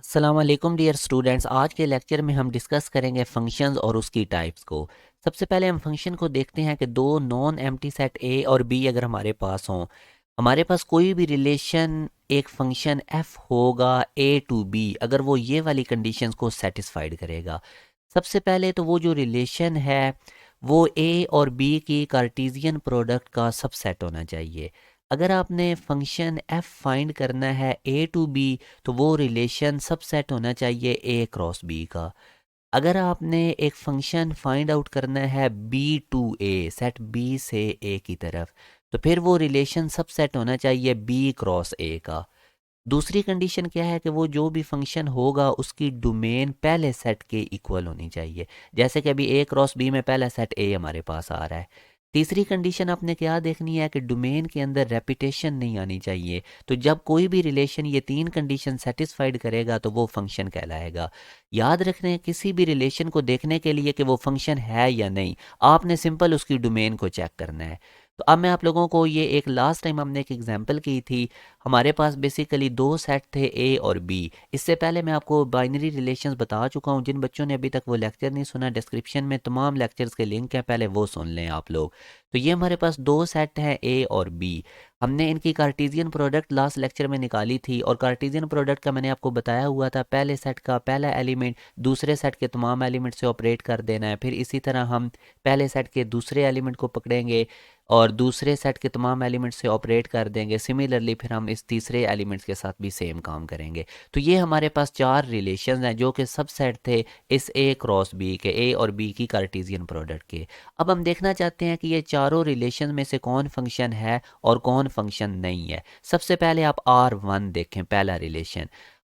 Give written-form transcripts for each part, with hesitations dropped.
अस्सलाम वालेकुम dear students. आज के लेक्चर में हम डिस्कस करेंगे फंक्शंस और उसकी टाइप्स को। सबसे पहले हम फंक्शन को देखते हैं कि दो नॉन एम्प्टी सेट ए और बी अगर हमारे पास हों, हमारे पास कोई भी रिलेशन एक फंक्शन एफ होगा ए टू बी अगर वो ये वाली कंडीशंस को सेटिस्फाइड करेगा। सबसे पहले तो वो जो रिलेशन है वो ए और बी की कार्टेशियन प्रोडक्ट का सबसेट होना चाहिए। अगर आपने फंक्शन एफ फाइंड करना है ए टू बी तो वो रिलेशन सबसेट होना चाहिए ए क्रॉस बी का। अगर आपने एक फंक्शन फाइंड आउट करना है B to A set B से ए की तरफ तो फिर वो रिलेशन सबसेट होना चाहिए बी क्रॉस ए का। दूसरी कंडीशन क्या है कि वो जो भी फंक्शन होगा उसकी डोमेन पहले सेट के इक्वल होनी चाहिए। जैसे कि अभी ए क्रॉस बी में पहला सेट ए हमारे पास आ रहा है। तीसरी कंडीशन आपने क्या देखनी है कि डोमेन के अंदर रेपिटेशन नहीं आनी चाहिए। तो जब कोई भी रिलेशन ये तीन कंडीशन सेटिस्फाइड करेगा तो वो फंक्शन कहलाएगा। याद रखने किसी भी रिलेशन को देखने के लिए कि वो फंक्शन है या नहीं, आपने सिंपल उसकी डोमेन को चेक करना है। तो अब मैं आप लोगों को ये एक लास्ट टाइम हमने एक एग्जांपल की थी। हमारे पास बेसिकली दो सेट थे ए और बी। इससे पहले मैं आपको बाइनरी रिलेशंस बता चुका हूँ। जिन बच्चों ने अभी तक वो लेक्चर नहीं सुना, डिस्क्रिप्शन में तमाम लेक्चर्स के लिंक हैं, पहले वो सुन लें आप लोग। तो ये हमारे पास दो सेट हैं ए और बी। हमने इनकी कार्टेशियन प्रोडक्ट लास्ट लेक्चर में निकाली थी और कार्टेशियन प्रोडक्ट का मैंने आपको बताया हुआ था पहले सेट का पहला एलिमेंट दूसरे सेट के तमाम एलिमेंट से ऑपरेट कर देना है। फिर इसी तरह हम पहले सेट के दूसरे एलिमेंट को पकड़ेंगे और दूसरे सेट के तमाम एलिमेंट्स से ऑपरेट कर देंगे। सिमिलरली फिर हम इस तीसरे एलिमेंट्स के साथ भी सेम काम करेंगे। तो ये हमारे पास चार रिलेशंस हैं जो कि सबसेट थे इस ए क्रॉस बी के, ए और बी की कार्टेशियन प्रोडक्ट के। अब हम देखना चाहते हैं कि ये चारों रिलेशन में से कौन फंक्शन है और कौन फंक्शन नहीं है। सबसे पहले आप R1 देखें, पहला रिलेशन।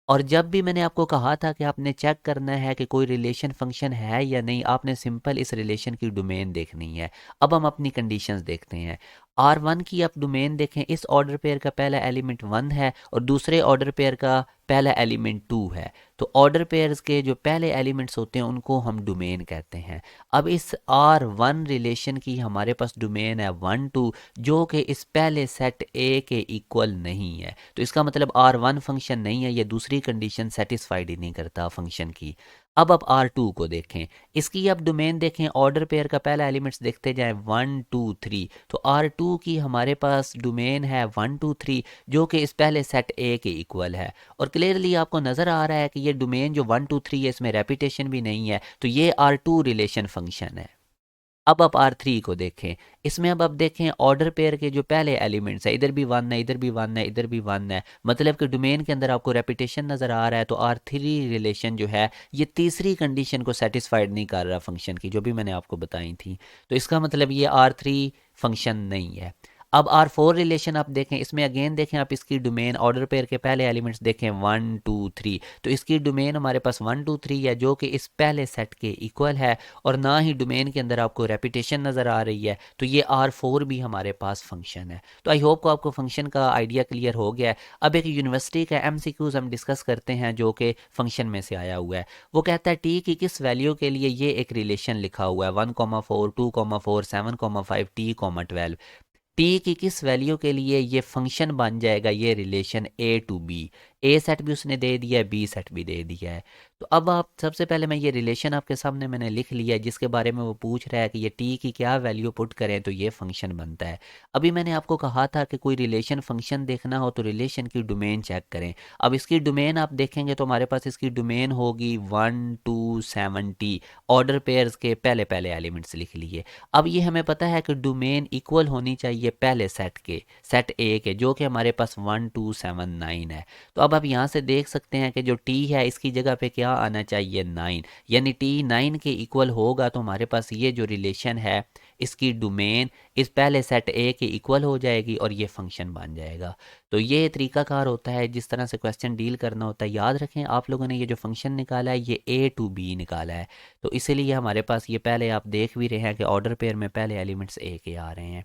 और जब भी मैंने आपको कहा था कि आपने चेक करना है कि कोई रिलेशन फंक्शन है या नहीं, आपने सिंपल इस रिलेशन की डोमेन देखनी है। अब हम अपनी कंडीशंस देखते हैं। R1 की आप डोमेन देखें, इस ऑर्डर पेयर का पहला एलिमेंट 1 है और दूसरे ऑर्डर पेयर का पहला एलिमेंट 2 है। तो ऑर्डर पेयर्स के जो पहले एलिमेंट्स होते हैं उनको हम डोमेन कहते हैं। अब इस R1 रिलेशन की हमारे पास डोमेन है 1 2 जो कि इस पहले सेट ए के इक्वल नहीं है। तो इसका मतलब R1 फंक्शन नहीं है, ये दूसरी कंडीशन सेटिस्फाइड ही नहीं करता फंक्शन की। अब आप R2 को देखें, इसकी आप डोमेन देखें, ऑर्डर पेयर का पहला एलिमेंट्स देखते जाएं 1 2 3। तो R2 की हमारे पास डोमेन है 1 2 3 जो कि इस पहले सेट ए के इक्वल है। और क्लियरली आपको नज़र आ रहा है कि ये डोमेन जो 1 2 3 है इसमें रेपिटेशन भी नहीं है, तो ये R2 रिलेशन फंक्शन है। अब आप R3 को देखें, इसमें अब आप देखें ऑर्डर पेयर के जो पहले एलिमेंट्स है, इधर भी 1 है, इधर भी 1 है, इधर भी 1 है, मतलब कि डोमेन के अंदर आपको रेपिटेशन नज़र आ रहा है। तो R3 रिलेशन जो है ये तीसरी कंडीशन को सेटिस्फाइड नहीं कर रहा फंक्शन की, जो भी मैंने आपको बताई थी। तो इसका मतलब ये R3 फंक्शन नहीं है। अब R4 रिलेशन आप देखें, इसमें अगेन देखें आप इसकी डोमेन ऑर्डर पेयर के पहले एलिमेंट्स देखें 1 2 3। तो इसकी डोमेन हमारे पास 1 2 3 है जो कि इस पहले सेट के इक्वल है और ना ही डोमेन के अंदर आपको रेपिटेशन नज़र आ रही है। तो ये R4 भी हमारे पास फंक्शन है। तो आई होप को आपको फंक्शन का आइडिया क्लियर हो गया है। अब एक यूनिवर्सिटी का MCQs हम डिस्कस करते हैं जो कि फंक्शन में से आया हुआ है। वो कहता है टी की किस वैल्यू के लिए ये एक रिलेशन लिखा हुआ है 1,4 2,4 7,5 T,12। टी की किस वैल्यू के लिए ये फंक्शन बन जाएगा ये relation A to B. A set भी उसने दे दिया है, बी सेट भी दे दिया है। तो अब आप सबसे पहले मैं ये रिलेशन आपके सामने मैंने लिख लिया है जिसके बारे में वो पूछ रहा है कि ये टी की क्या वैल्यू पुट करें तो ये फंक्शन बनता है। अभी मैंने आपको कहा था कि कोई रिलेशन फंक्शन देखना हो तो रिलेशन की डोमेन चेक करें। अब इसकी डोमेन आप देखेंगे तो हमारे पास इसकी डोमेन होगी 1 2 7 टी। ऑर्डर पेयर्स के पहले पहले एलिमेंट्स लिख लिए। अब ये हमें पता है कि डोमेन इक्वल होनी चाहिए पहले सेट के, सेट ए के, जो कि हमारे पास 1 2 7 9 है। तो अब आप यहाँ से देख सकते हैं कि जो टी है इसकी जगह पे क्या आना चाहिए 9, यानी टी 9 के इक्वल होगा तो हमारे पास ये जो रिलेशन है इसकी डोमेन इस पहले सेट ए के इक्वल हो जाएगी और ये फंक्शन बन जाएगा। तो ये तरीकाकार होता है जिस तरह से क्वेश्चन डील करना होता है। याद रखें आप लोगों ने ये जो फंक्शन निकाला है ये ए टू बी निकाला है, तो इसीलिए हमारे पास ये पहले आप देख भी रहे हैं कि ऑर्डर पेयर में पहले एलिमेंट्स ए के आ रहे हैं।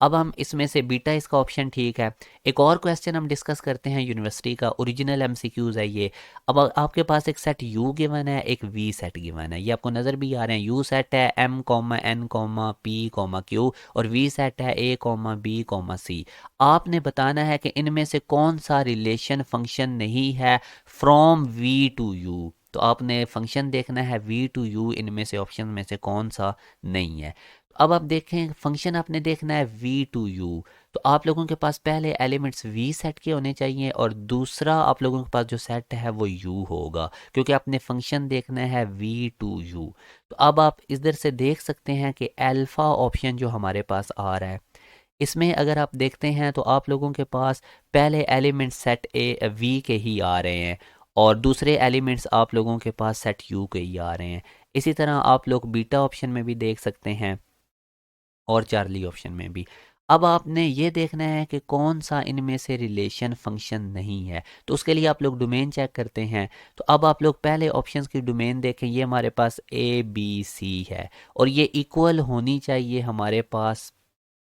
अब हम इसमें से बीटा इसका ऑप्शन ठीक है। एक और क्वेश्चन हम डिस्कस करते हैं यूनिवर्सिटी का, ओरिजिनल एमसीक्यूज है ये। अब आपके पास एक सेट यू गिवन है, एक वी सेट गिवन है, ये आपको नज़र भी आ रहे हैं। यू सेट है M comma N comma P comma Q, और वी सेट है A comma B comma C. आपने बताना है कि इनमें से कौन सा रिलेशन फंक्शन नहीं है फ्रॉम वी टू यू। तो आपने फंक्शन देखना है वी टू यू, इनमें से ऑप्शन में से कौन सा नहीं है। अब आप देखें फंक्शन आपने देखना है वी टू यू, तो आप लोगों के पास पहले एलिमेंट्स वी सेट के होने चाहिए और दूसरा आप लोगों के पास जो सेट है वो यू होगा, क्योंकि आपने फंक्शन देखना है वी टू यू। तो अब आप इधर से देख सकते हैं कि अल्फ़ा ऑप्शन जो हमारे पास आ रहा है, इसमें अगर आप देखते हैं तो आप लोगों के पास पहले एलिमेंट सेट ए वी के ही आ रहे हैं और दूसरे एलिमेंट्स आप लोगों के पास सेट यू के ही आ रहे हैं। इसी तरह आप लोग बीटा ऑप्शन में भी देख सकते हैं और चार्ली ऑप्शन में भी। अब आपने ये देखना है कि कौन सा इनमें से रिलेशन फंक्शन नहीं है, तो उसके लिए आप लोग डोमेन चेक करते हैं। तो अब आप लोग पहले ऑप्शंस की डोमेन देखें, ये हमारे पास ए बी सी है और ये इक्वल होनी चाहिए हमारे पास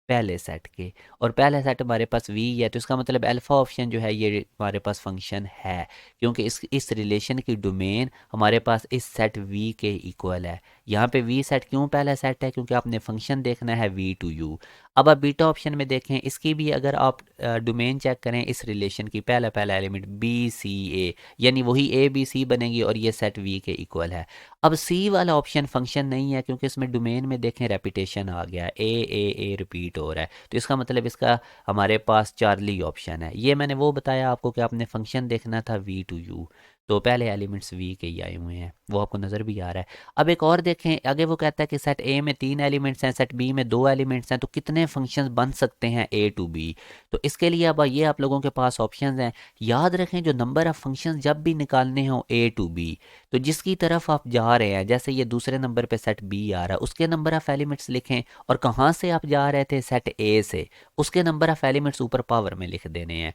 पहले सेट के, और पहला सेट हमारे पास वी है, तो इसका मतलब अल्फा ऑप्शन जो है ये हमारे पास फंक्शन है, क्योंकि इस रिलेशन की डोमेन हमारे पास इस सेट वी के इक्वल है। यहाँ पे वी सेट क्यों पहला सेट है, क्योंकि आपने फंक्शन देखना है वी टू यू। अब आप बीटा ऑप्शन में देखें, इसकी भी अगर आप डोमेन चेक करें इस रिलेशन की, पहला पहला एलिमेंट बी सी ए, यानी वही ए बी सी बनेगी और ये सेट वी के इक्वल है। अब सी वाला ऑप्शन फंक्शन नहीं है, क्योंकि इसमें डोमेन में देखें रेपिटेशन आ गया, ए रिपीट हो रहा है, तो इसका मतलब इसका हमारे पास चार्ली ऑप्शन है। ये मैंने वो बताया आपको कि आपने फंक्शन देखना था वी टू यू, तो पहले एलिमेंट्स वी के ही आए हुए हैं, वो आपको नज़र भी आ रहा है। अब एक और देखें, आगे वो कहता है कि सेट ए में 3 एलिमेंट्स हैं, सेट बी में 2 एलिमेंट्स हैं, तो कितने फंक्शंस बन सकते हैं ए टू बी। तो इसके लिए अब ये आप लोगों के पास ऑप्शंस हैं। याद रखें जो नंबर ऑफ फंक्शंस जब भी निकालने हों ए टू बी, तो जिसकी तरफ आप जा रहे हैं, जैसे ये दूसरे नंबर पे सेट बी आ रहा है, उसके नंबर ऑफ एलिमेंट्स लिखें, और कहाँ से आप जा रहे थे सेट ए से, उसके नंबर ऑफ एलिमेंट्स ऊपर पावर में लिख देने हैं।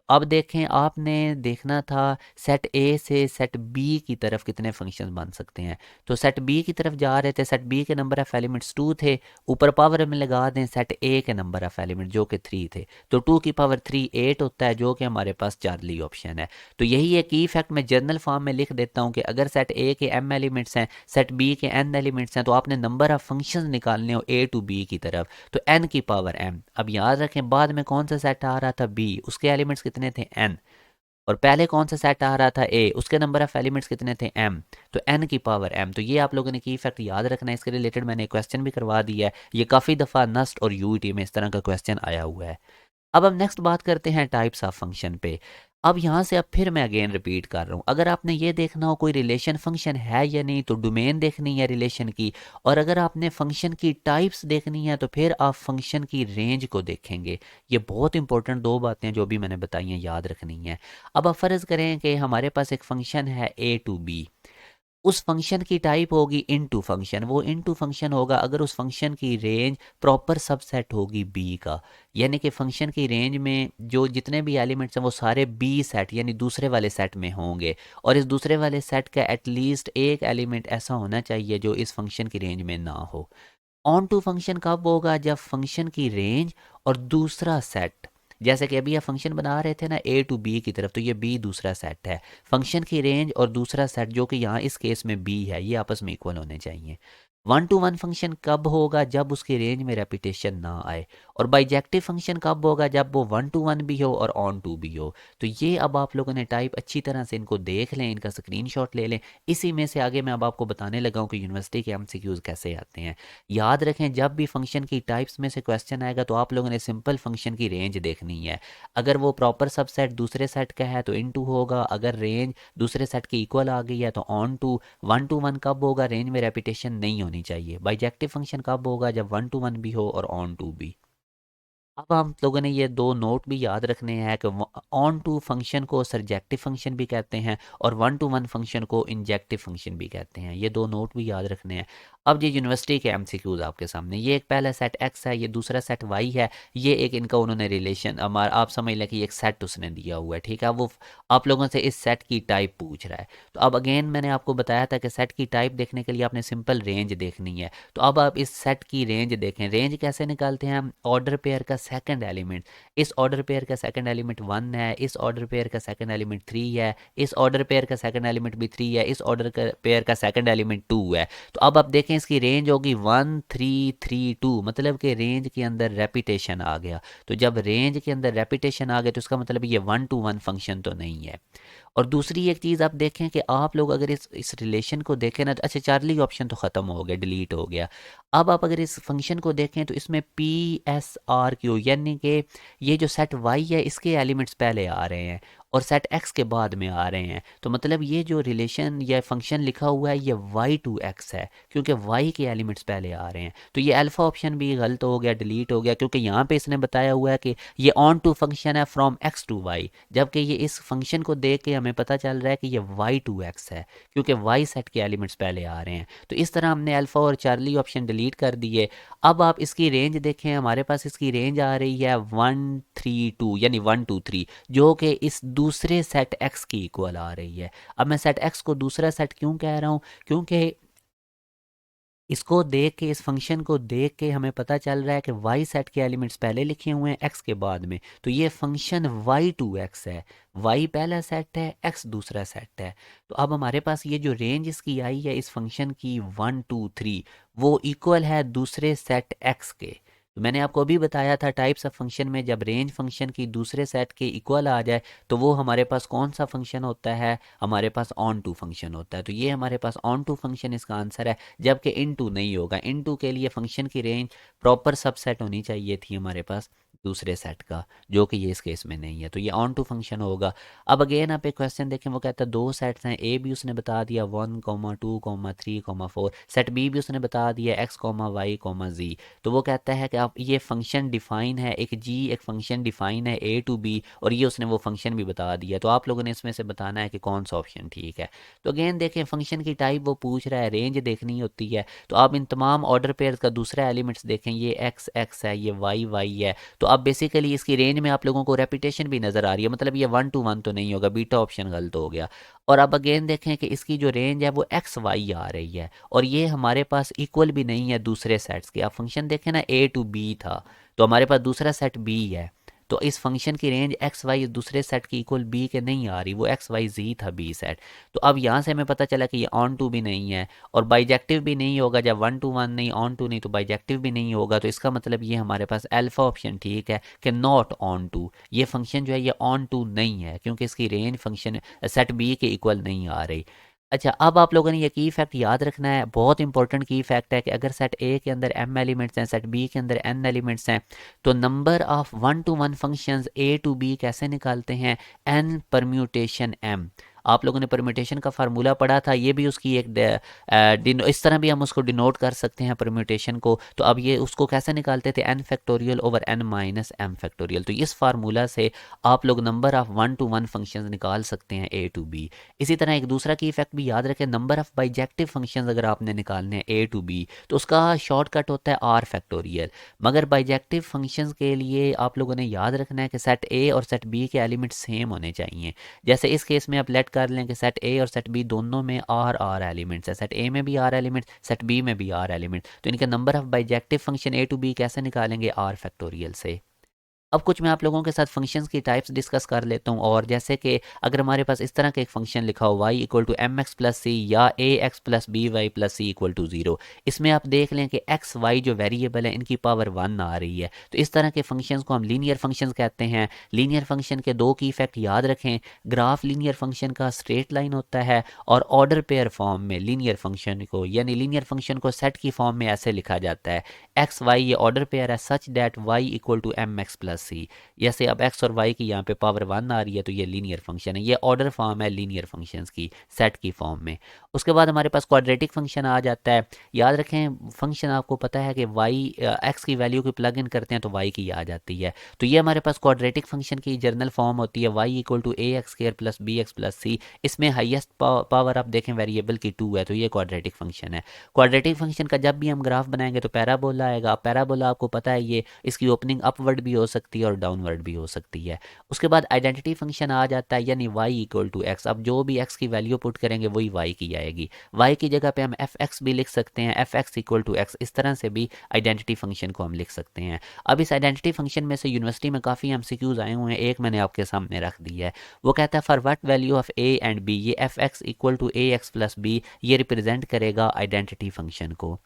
अब देखें आपने देखना था सेट ए से सेट बी की तरफ कितने फंक्शंस बन सकते हैं, तो सेट बी की तरफ जा रहे थे, सेट बी के नंबर ऑफ एलिमेंट्स 2 थे, ऊपर पावर में लगा दें सेट ए के नंबर ऑफ एलिमेंट जो कि 3 थे, तो 2 की पावर 3 8 होता है, जो कि हमारे पास चार्ली ऑप्शन है। तो यही एक की फैक्ट मैं जर्नल फॉर्म में लिख देता हूँ कि अगर सेट ए के एम एलिमेंट्स हैं, सेट बी के एन एलिमेंट्स हैं, तो आपने नंबर ऑफ फंक्शंस निकालने हो ए टू बी की तरफ, तो एन की पावर एम। अब याद रखें बाद में कौन सा सेट आ रहा था बी, उसके एलिमेंट्स कितने थे एन, और पहले कौन सा सेट आ रहा था ए, उसके नंबर ऑफ एलिमेंट्स कितने थे एम, तो एन की पावर एम। तो ये आप लोगों ने की फैक्ट याद रखना है, इसके रिलेटेड मैंने क्वेश्चन भी करवा दिया है, ये काफ़ी दफ़ा नस्ट और यूईटी में इस तरह का क्वेश्चन आया हुआ है। अब हम नेक्स्ट बात करते हैं टाइप्स ऑफ फंक्शन पे। अब यहाँ से अब फिर मैं अगेन रिपीट कर रहा हूँ, अगर आपने ये देखना हो कोई रिलेशन फंक्शन है या नहीं, तो डोमेन देखनी है रिलेशन की, और अगर आपने फंक्शन की टाइप्स देखनी है तो फिर आप फंक्शन की रेंज को देखेंगे। ये बहुत इंपॉर्टेंट दो बातें जो भी मैंने बताई हैं याद रखनी है। अब आप फ़र्ज़ करें कि हमारे पास एक फंक्शन है ए टू बी, उस फंक्शन की टाइप होगी इनटू फंक्शन, वो इनटू फंक्शन होगा अगर उस फंक्शन की रेंज प्रॉपर सबसेट होगी बी का, यानी कि फंक्शन की रेंज में जो जितने भी एलिमेंट्स हैं वो सारे बी सेट यानी दूसरे वाले सेट में होंगे, और इस दूसरे वाले सेट का एटलीस्ट एक एलिमेंट ऐसा होना चाहिए जो इस फंक्शन की रेंज में ना हो। ऑन टू फंक्शन कब होगा, जब फंक्शन की रेंज और दूसरा सेट, जैसे कि अभी आप फंक्शन बना रहे थे ना ए टू बी की तरफ, तो ये बी दूसरा सेट है, फंक्शन की रेंज और दूसरा सेट जो कि यहाँ इस केस में बी है, ये आपस में इक्वल होने चाहिए। वन टू वन फंक्शन कब होगा, जब उसकी रेंज में रेपिटेशन ना आए, और बाइजेक्टिव फंक्शन कब होगा, जब वो वन टू वन भी हो और ऑन टू भी हो। तो ये अब आप लोगों ने टाइप अच्छी तरह से इनको देख लें, इनका स्क्रीनशॉट ले लें। इसी में से आगे मैं अब आपको बताने लगा हूँ कि यूनिवर्सिटी के एमसीक्यूज कैसे आते हैं। याद रखें जब भी फंक्शन की टाइप्स में से क्वेश्चन आएगा तो आप लोगों ने सिंपल फंक्शन की रेंज देखनी है। अगर वो प्रॉपर सबसेट दूसरे सेट का है तो इनटू होगा, अगर रेंज दूसरे सेट की इक्वल आ गई है तो onto. One to one कब होगा, रेंज में रेपिटेशन नहीं होनी चाहिए। बाइजेक्टिव फंक्शन कब होगा, जब वन टू वन भी हो और ऑन टू भी। अब हम लोगों ने ये दो नोट भी याद रखने हैं कि ऑन टू फंक्शन को सरजेक्टिव फंक्शन भी कहते हैं और वन टू वन फंक्शन को इंजेक्टिव फंक्शन भी कहते हैं। ये दो नोट भी याद रखने हैं। अब ये यूनिवर्सिटी के एमसीक्यूज आपके सामने, ये एक पहला सेट एक्स है, ये दूसरा सेट वाई है, ये एक इनका उन्होंने रिलेशन हमारा आप समझ लें कि एक सेट उसने दिया हुआ है, ठीक है। वो आप लोगों से इस सेट की टाइप पूछ रहा है। तो अब अगेन मैंने आपको बताया था कि सेट की टाइप देखने के लिए आपने सिंपल रेंज देखनी है। तो अब आप इस सेट की रेंज देखें। रेंज कैसे निकालते हैं हम? ऑर्डर पेयर का सेकंड एलिमेंट, इस ऑर्डर पेयर का सेकंड एलिमेंट 1 है, इस ऑर्डर पेयर का सेकंड एलिमेंट 3 है, इस ऑर्डर पेयर का सेकंड एलिमेंट भी 3 है, इस ऑर्डर पेयर का सेकंड एलिमेंट 2 है। तो अब आप देखें इसकी रेंज होगी 1 3 3 2, मतलब कि रेंज के अंदर रेपिटेशन आ गया। तो जब रेंज के अंदर रेपिटेशन आ गया तो उसका मतलब ये 1 टू 1 फंक्शन तो नहीं है। और दूसरी एक चीज़ आप देखें कि आप लोग अगर इस रिलेशन को देखें ना, तो अच्छा चार्ली ऑप्शन तो ख़त्म हो गया, डिलीट हो गया। अब आप अगर इस फंक्शन को देखें तो इसमें पी एस आर क्यू, यानी कि ये जो सेट वाई है इसके एलिमेंट्स पहले आ रहे हैं और सेट एक्स के बाद में आ रहे हैं। तो मतलब ये जो रिलेशन या फंक्शन लिखा हुआ है ये वाई टू एक्स है, क्योंकि वाई के एलिमेंट्स पहले आ रहे हैं। तो ये अल्फ़ा ऑप्शन भी गलत हो गया, डिलीट हो गया, क्योंकि यहाँ पे इसने बताया हुआ है कि ये ऑन टू फंक्शन है फ्रॉम एक्स टू वाई, जबकि ये इस फंक्शन को देख के हमें पता चल रहा है कि ये वाई टू एक्स है, क्योंकि वाई सेट के एलिमेंट्स पहले आ रहे हैं। तो इस तरह हमने अल्फ़ा और चार्ली ऑप्शन डिलीट कर दिए। अब आप इसकी रेंज देखें, हमारे पास इसकी रेंज आ रही है 1 3 2, यानी 1 2 3, जो कि इस दूसरे सेट एक्स की इक्वल आ रही है। अब मैं सेट एक्स को दूसरा सेट क्यों कह रहा हूँ? क्योंकि इसको देख के, इस फंक्शन को देख के हमें पता चल रहा है कि वाई सेट के एलिमेंट्स पहले लिखे हुए हैं एक्स के बाद में। तो ये फंक्शन वाई टू एक्स है, वाई पहला सेट है, एक्स दूसरा सेट है। तो अब हमारे पास ये जो रेंज इसकी आई है इस फंक्शन की 1 2 3, वो इक्वल है दूसरे सेट एक्स के। तो मैंने आपको अभी बताया था टाइप्स ऑफ फंक्शन में जब रेंज फंक्शन की दूसरे सेट के इक्वल आ जाए तो वो हमारे पास कौन सा फंक्शन होता है? हमारे पास ऑन टू फंक्शन होता है। तो ये हमारे पास ऑन टू फंक्शन इसका आंसर है, जबकि इन टू नहीं होगा। इन टू के लिए फंक्शन की रेंज प्रॉपर सबसेट होनी चाहिए थी हमारे पास दूसरे सेट का, जो कि ये इस केस में नहीं है। तो ये ऑन टू फंक्शन होगा। अब अगेन आप एक क्वेश्चन देखें, वो कहता है दो सेट्स हैं, ए भी उसने बता दिया 1 2 3 4, सेट बी भी उसने बता दिया x y z। तो वो कहता है कि आप ये फंक्शन डिफाइन है, एक जी एक फंक्शन डिफाइन है ए टू बी, और ये उसने वो फंक्शन भी बता दिया। तो आप लोगों ने इसमें से बताना है कि कौन सा ऑप्शन ठीक है। तो अगेन देखें फंक्शन की टाइप वो पूछ रहा है, रेंज देखनी होती है। तो आप इन तमाम ऑर्डर पेयर्स का दूसरा एलिमेंट्स देखें, ये एक्स एक्स है, ये वाई वाई है। तो अब बेसिकली इसकी रेंज में आप लोगों को रेपिटेशन भी नज़र आ रही है, मतलब ये 1 टू 1 तो नहीं होगा, बीटा ऑप्शन गलत हो गया। और अब अगेन देखें कि इसकी जो रेंज है वो एक्स वाई आ रही है, और ये हमारे पास इक्वल भी नहीं है दूसरे सेट्स के। आप फंक्शन देखें ना, ए टू बी था, तो हमारे पास दूसरा सेट बी है। तो इस फंक्शन की रेंज एक्स वाई दूसरे सेट की इक्वल बी के नहीं आ रही, वो एक्स वाई जी था बी सेट। तो अब यहाँ से हमें पता चला कि ये ऑन टू भी नहीं है और बाइजेक्टिव भी नहीं होगा। जब 1 टू 1 नहीं, ऑन टू नहीं, तो बाइजेक्टिव भी नहीं होगा। तो इसका मतलब ये हमारे पास अल्फा ऑप्शन ठीक है कि नॉट ऑन टू। ये फंक्शन जो है ये ऑन टू नहीं है, क्योंकि इसकी रेंज फंक्शन सेट बी के इक्वल नहीं आ रही। अच्छा, अब आप लोगों ने ये की फैक्ट याद रखना है, बहुत इंपॉर्टेंट की फैक्ट है कि अगर सेट ए के अंदर एम एलिमेंट्स हैं, सेट बी के अंदर एन एलिमेंट्स हैं, तो number of 1 to 1 functions A to B कैसे निकालते हैं? N permutation M. आप लोगों ने परम्यूटेशन का फार्मूला पढ़ा था, ये भी उसकी एक इस तरह भी हम उसको डिनोट कर सकते हैं परम्यूटेशन को। तो अब ये उसको कैसे निकालते थे? N factorial over N minus M factorial. तो इस फार्मूला से आप लोग नंबर ऑफ 1 टू 1 फंक्शंस निकाल सकते हैं ए टू बी। इसी तरह एक दूसरा की इफेक्ट भी याद रखें, नंबर ऑफ बाइजेक्टिव फंक्शंस अगर आपने निकालने हैं ए टू बी तो उसका शॉर्टकट होता है आर फैक्टोरियल। मगर बाइजेक्टिव फंक्शंस के लिए आप लोगों ने याद रखना है कि सेट ए और सेट बी के एलिमेंट सेम होने चाहिए। जैसे इस केस में आप लेट कर लें कि सेट ए और सेट बी दोनों में आर आर एलिमेंट्स है, सेट ए में भी आर एलिमेंट्स, सेट बी में भी आर एलिमेंट, तो इनके number of bijective function A to B कैसे निकालेंगे? आर फैक्टोरियल से। अब कुछ मैं आप लोगों के साथ फंक्शंस की टाइप्स डिस्कस कर लेता हूँ। और जैसे कि अगर हमारे पास इस तरह का एक फंक्शन लिखा हो y equal to m x plus c या a x plus b y plus c equal to 0, इसमें आप देख लें कि एक्स वाई जो वेरिएबल है इनकी पावर 1 आ रही है। तो इस तरह के फंक्शंस को हम लीनियर फंक्शंस कहते हैं। लीनियर फंक्शन के दो की इफेक्ट याद रखें, ग्राफ लीनियर फंक्शन का स्ट्रेट लाइन होता है, और ऑर्डर पेयर फॉर्म में लीनियर फंक्शन को, यानी लीनियर फंक्शन को सेट की फॉर्म में ऐसे लिखा जाता है, एक्स वाई ये ऑर्डर पेयर है such that y equal to m x plus plus c. जैसे अब एक्स और वाई की यहाँ पे पावर 1 आ रही है तो ये लीनियर फंक्शन है, ये ऑर्डर फॉर्म है लीनियर फंक्शंस की सेट की फॉर्म में। उसके बाद हमारे पास क्वाड्रेटिक फंक्शन आ जाता है। याद रखें फंक्शन आपको पता है कि वाई एक्स की वैल्यू को प्लग इन करते हैं तो वाई की आ जाती है। तो ये हमारे पास क्वाड्रेटिक फंक्शन की जर्नल फॉर्म होती है Y equal to A x square plus b x plus c. इसमें हाइएस्ट पावर आप देखें वेरिएबल की 2 है, तो ये क्वाड्रेटिक फंक्शन है। क्वाड्रेटिक फंक्शन का जब भी हम ग्राफ बनाएंगे तो पैराबोला आएगा। पैराबोला आपको पता है ये इसकी ओपनिंग अपवर्ड भी हो सकती है और डाउनवर्ड भी हो सकती है। उसके बाद आइडेंटिटी फंक्शन आ जाता है, यानी वाई इक्वल टू एक्स। अब जो भी एक्स की वैल्यू पुट करेंगे वही वाई की आएगी। वाई की जगह पे हम एफ एक्स भी लिख सकते हैं, F x equal to X. इस तरह से भी आइडेंटिटी फंक्शन को हम लिख सकते हैं। अब इस आइडेंटिटी फंक्शन में से यूनिवर्सिटी में काफ़ी एमसीक्यूज आए हुए हैं, एक मैंने आपके सामने रख दी है। वो कहता है for what value of a and b, ये f x equal to A x plus B ये रिप्रेजेंट करेगा आइडेंटिटी फंक्शन को।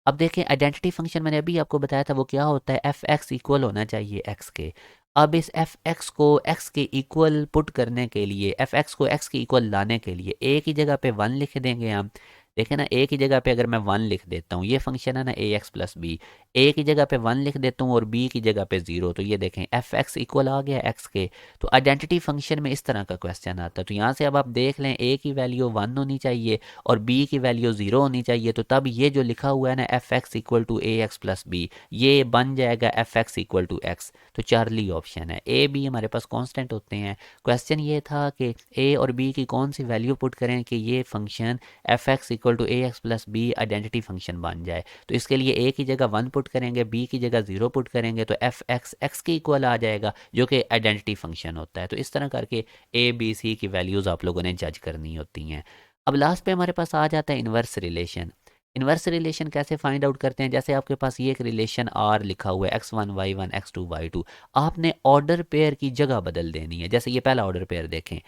अब देखें आइडेंटिटी फंक्शन मैंने अभी आपको बताया था वो क्या होता है, एफ एक्स इक्वल होना चाहिए एक्स के। अब इस एफ एक्स को एक्स के इक्वल पुट करने के लिए, एफ एक्स को एक्स के इक्वल लाने के लिए ए की जगह पे 1 लिख देंगे हम। देखें ना, ए की जगह पे अगर मैं 1 लिख देता हूँ, ये फंक्शन है ना ए एक्स प्लस बी, ए की जगह पे 1 लिख देता हूँ और बी की जगह पे 0, तो ये देखें एफ एक्स इक्वल आ गया एक्स के। तो आइडेंटिटी फंक्शन में इस तरह का क्वेश्चन आता है। तो यहाँ से अब आप देख लें ए की वैल्यू 1 होनी चाहिए और बी की वैल्यू 0 होनी चाहिए, तो तब ये जो लिखा हुआ है ना F x equal to A x plus B, ये बन जाएगा F x equal to X. तो चार्ली ऑप्शन है, ए बी हमारे पास कांस्टेंट होते हैं। क्वेश्चन ये था कि ए और बी की कौन सी वैल्यू पुट करें कि ये function F x equal to A x plus B identity function बन जाए। तो इसके लिए ए की जगह 1 पुट करेंगे, बी की जगह 0 पुट करेंगे, तो एफ एक्स एक्स के इक्वल आ जाएगा जो कि आइडेंटिटी फंक्शन होता है। तो इस तरह करके ए बी सी की वैल्यूज़ आप लोगों ने जज करनी होती हैं। अब लास्ट पे हमारे पास आ जाता है इन्वर्स रिलेशन। इन्वर्स रिलेशन कैसे फाइंड आउट करते हैं, जैसे आपके पास ये एक रिलेशन आर लिखा हुआ है x1 y1 x2 y2, आपने ऑर्डर पेयर की जगह बदल देनी है। जैसे ये पहला ऑर्डर पेयर देखें,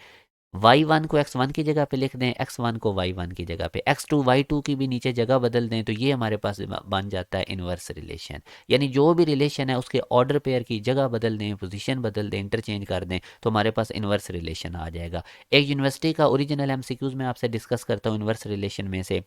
y1 को x1 की जगह पे लिख दें, x1 को y1 की जगह पे, x2 y2 की भी नीचे जगह बदल दें, तो ये हमारे पास बन जाता है इन्वर्स रिलेशन। यानी जो भी रिलेशन है उसके ऑर्डर पेयर की जगह बदल दें, पोजीशन बदल दें, इंटरचेंज कर दें, तो हमारे पास इन्वर्स रिलेशन आ जाएगा। एक यूनिवर्सिटी का ओरिजिनल एमसीक्यूज में आपसे डिस्कस करता हूँ इन्वर्स रिलेशन में से।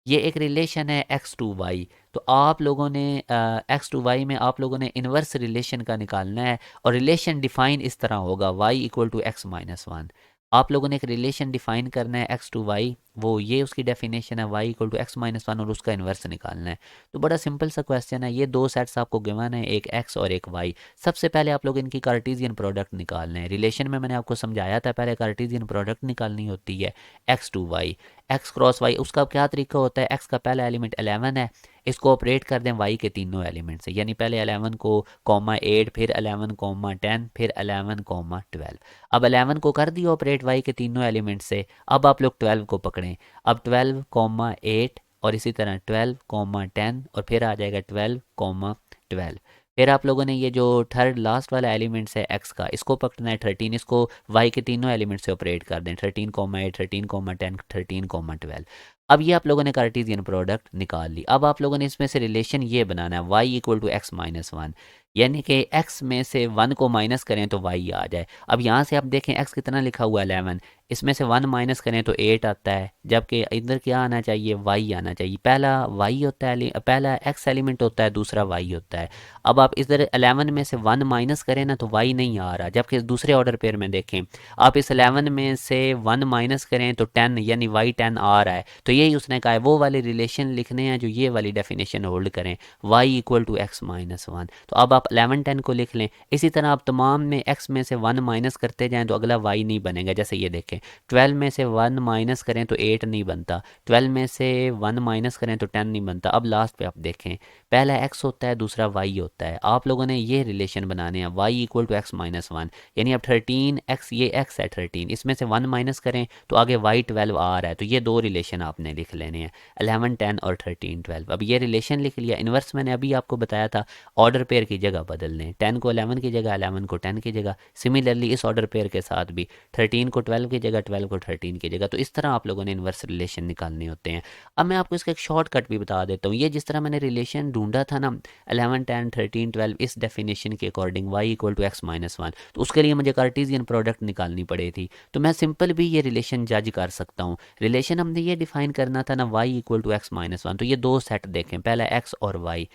ये एक रिलेशन है एक्स टू वाई, तो आप लोगों ने एक्स टू वाई में आप लोगों ने इन्वर्स रिलेशन का निकालना है। और रिलेशन डिफाइन इस तरह होगा, Y equal to X minus one. आप लोगों ने एक रिलेशन डिफाइन करना है एक्स टू वाई, वो ये उसकी डेफिनेशन है Y equal to X minus one, और उसका इन्वर्स निकालना है। तो बड़ा सिंपल सा क्वेश्चन है, ये दो सेट्स आपको गिवन है, एक एक्स और एक वाई। सबसे पहले आप लोग इनकी कार्टेशियन प्रोडक्ट निकालना है। रिलेशन में मैंने आपको समझाया था पहले कार्टेशियन प्रोडक्ट निकालनी होती है X to Y, X cross Y. उसका क्या तरीका होता है, एक्स का पहला एलिमेंट 11 है, इसको ऑपरेट कर दें वाई के तीनों एलिमेंट से, यानी पहले 11 को कॉमा 8, फिर 11 कॉमा 10, फिर 11 कॉमा 12। अब 11 को कर दिया ऑपरेट वाई के तीनों एलिमेंट से, अब आप लोग 12 को पकड़ें। अब 12 कॉमा 8 और इसी तरह 12 कॉमा 10 और फिर आ जाएगा 12 कॉमा 12। फिर आप लोगों ने ये जो थर्ड लास्ट वाला एलिमेंट्स है एक्स का, इसको पकड़ना है 13, इसको वाई के तीनों एलिमेंट से ऑपरेट कर दें, 13 कॉमा 8, 13 कॉमा 10, 13 कॉमा 12। अब ये आप लोगों ने कार्टेशियन प्रोडक्ट निकाल ली। अब आप लोगों ने इसमें से रिलेशन ये बनाना है Y equal to X minus one, यानी कि एक्स में से 1 को माइनस करें तो वाई आ जाए। अब यहाँ से आप देखें एक्स कितना लिखा हुआ है 11, इसमें से 1 माइनस करें तो 8 आता है, जबकि इधर क्या आना चाहिए, वाई आना चाहिए। पहला वाई होता है, पहला एक्स एलिमेंट होता है, दूसरा वाई होता है। अब आप इधर 11 में से 1 माइनस करें ना तो वाई नहीं आ रहा, जबकि दूसरे ऑर्डर पेयर में देखें आप इस 11 में से 1 माइनस करें तो 10, यानी वाई 10 आ रहा है। तो यही उसने कहा है, वो वाले रिलेशन लिखने हैं जो ये वाली डेफिनेशन होल्ड करें, Y equal to X minus one. तो अब आप 11 10 को लिख लें। इसी तरह आप तमाम में एक्स में से 1 माइनस करते जाएं तो अगला वाई नहीं बनेगा। जैसे ये देखें 12 में से 1 माइनस करें तो 8 नहीं बनता, 12 में से 1 माइनस करें तो 10 नहीं बनता। अब लास्ट पे आप देखें पहला एक्स होता है, दूसरा वाई होता है। आप लोगों ने ये रिलेशन बनाने हैं Y equal to X minus one, यानी अब 13 एक्स, ये एक्स है 13, इसमें से 1 माइनस करें तो आगे वाई 12 आ रहा है। तो ये दो रिलेशन आपने लिख लेने हैं, 11 10 और 13 12। अब ये रिलेशन लिख लिया। इन्वर्स मैंने अभी आपको बताया था, ऑर्डर पेयर की जगह बदल लें, 10 को 11 की जगह, 11 को 10 की जगह। सिमिलरली इस ऑर्डर पेयर के साथ भी 13 को 12 की जगह, 12 को 13 की जगह। तो इस तरह आप लोगों ने इन्वर्स रिलेशन निकालने होते हैं। अब मैं आपको इसका एक शॉर्टकट भी बता देता हूँ। ये जिस तरह मैंने रिलेशन ढूंढा था ना 11 10 13 12, इस डेफिनेशन के according Y equal to X minus one, तो उसके लिए मुझे कार्टेशियन प्रोडक्ट निकालनी पड़ी थी। तो मैं सिंपल भी ये रिलेशन जज कर सकता हूँ। रिलेशन हमने ये डिफाइन करना था ना Y equal to X minus one, तो ये दो सेट देखें, पहला एक्स और वाई।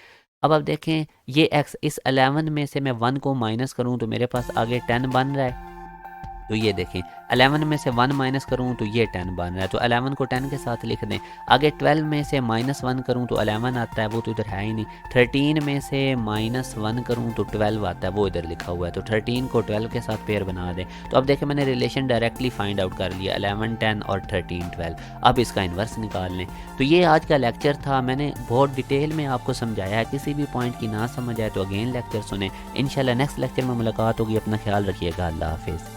अब आप देखें ये x, इस 11 में से मैं 1 को माइनस करूँ तो मेरे पास आगे 10 बन रहा है। तो ये देखें 11 में से 1 माइनस करूँ तो ये 10 बन रहा है, तो 11 को 10 के साथ लिख दें। आगे 12 में से -1 करूँ तो 11 आता है, वो तो इधर है ही नहीं। 13 में से -1 करूँ तो 12 आता है, वो इधर लिखा हुआ है, तो 13 को 12 के साथ पेयर बना दें। तो अब देखें मैंने रिलेशन डायरेक्टली फाइंड आउट कर लिया, 11 10 और 13 12। अब इसका इन्वर्स निकाल लें। तो ये आज का लेक्चर था, मैंने बहुत डिटेल में आपको समझाया है। किसी भी पॉइंट की ना समझ आए तो अगेन लेक्चर सुने। इंशाल्लाह नेक्स्ट लेक्चर में मुलाकात होगी। अपना ख्याल रखिएगा। अल्लाह हाफिज़।